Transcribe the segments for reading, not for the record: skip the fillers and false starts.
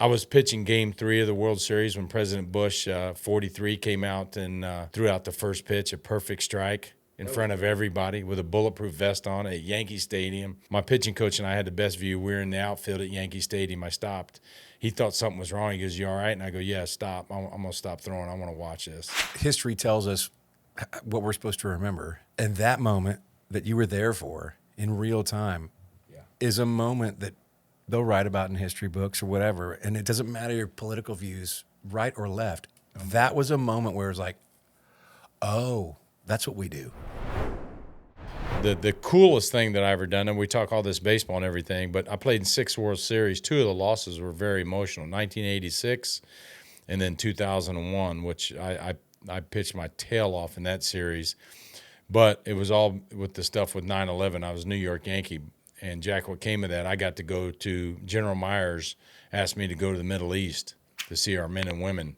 I was pitching Game 3 of the World Series when President Bush, 43, came out and threw out the first pitch, a perfect strike in front of everybody with a bulletproof vest on at Yankee Stadium. My pitching coach and I had the best view. We were in the outfield at Yankee Stadium. I stopped. He thought something was wrong. He goes, "You all right?" And I go, "Yeah, stop. I'm going to stop throwing. I want to watch this." History tells us what we're supposed to remember. And that moment that you were there for in real time is a moment that they'll write about in history books or whatever. And it doesn't matter your political views, right or left. That was a moment where it was like, oh, that's what we do. The coolest thing that I ever done, and we talk all this baseball and everything, but I played in 6 World Series. 2 of the losses were very emotional, 1986 and then 2001, which I pitched my tail off in that series. But it was all with the stuff with 9/11. I was a New York Yankee. And, Jack, what came of that, I got to go to General Myers, asked me to go to the Middle East to see our men and women.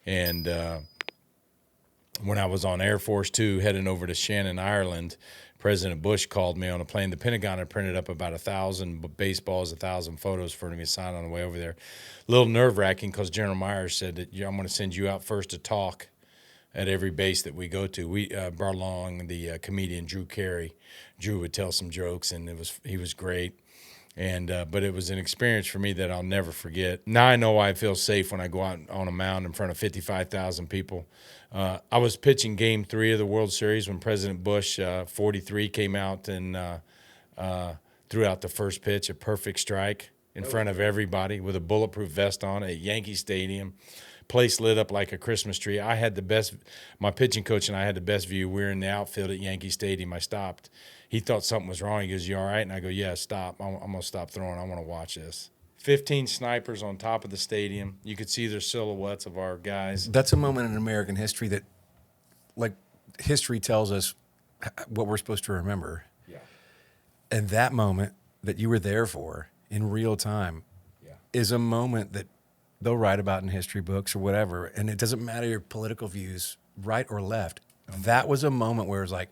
And when I was on Air Force 2 heading over to Shannon, Ireland, President Bush called me on a plane. The Pentagon had printed up about 1,000 baseballs, 1,000 photos for me to sign on the way over there. A little nerve-wracking because General Myers said that I'm going to send you out first to talk at every base that we go to. We brought along the comedian Drew Carey. Drew would tell some jokes, and he was great. And but it was an experience for me that I'll never forget. Now I know I feel safe when I go out on a mound in front of 55,000 people. I was pitching Game 3 of the World Series when President Bush, 43, came out and threw out the first pitch, a perfect strike in front of everybody with a bulletproof vest on at Yankee Stadium. Place lit up like a Christmas tree. I had the best. My pitching coach and I had the best view. We were in the outfield at Yankee Stadium. I stopped. He thought something was wrong. He goes, "You all right?" And I go, "Yeah, stop. I'm going to stop throwing. I want to watch this." 15 snipers on top of the stadium. You could see their silhouettes of our guys. That's a moment in American history that, like, history tells us what we're supposed to remember. Yeah. And that moment that you were there for in real time is a moment that they'll write about in history books or whatever. And it doesn't matter your political views, right or left. That was a moment where it was like,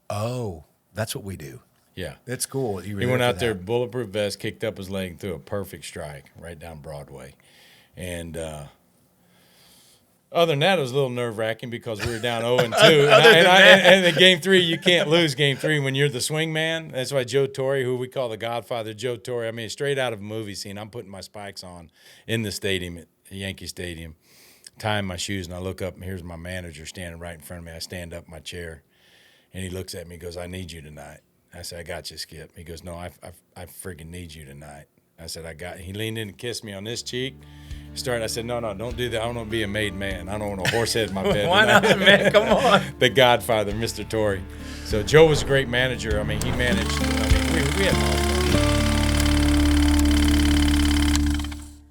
oh, that's what we do. Yeah. It's cool. He went out there, bulletproof vest, kicked up his leg, threw a perfect strike right down Broadway. And other than that, it was a little nerve-wracking because we were down 0-2. And in Game 3, you can't lose Game 3 when you're the swing man. That's why Joe Torre, who we call the Godfather, Joe Torre, I mean, straight out of a movie scene, I'm putting my spikes on in the stadium, at Yankee Stadium, tying my shoes, and I look up, and here's my manager standing right in front of me. I stand up in my chair, and he looks at me and goes, "I need you tonight." I said, "I got you, Skip." He goes, "No, I freaking need you tonight." I said, "I got you." He leaned in and kissed me on this cheek. I said, no, don't do that. I don't want to be a made man. I don't want a horse head in my bed. Why not, man? Come on. The Godfather, Mr. Torrey. So Joe was a great manager. I mean, he managed. I mean, we had all fun.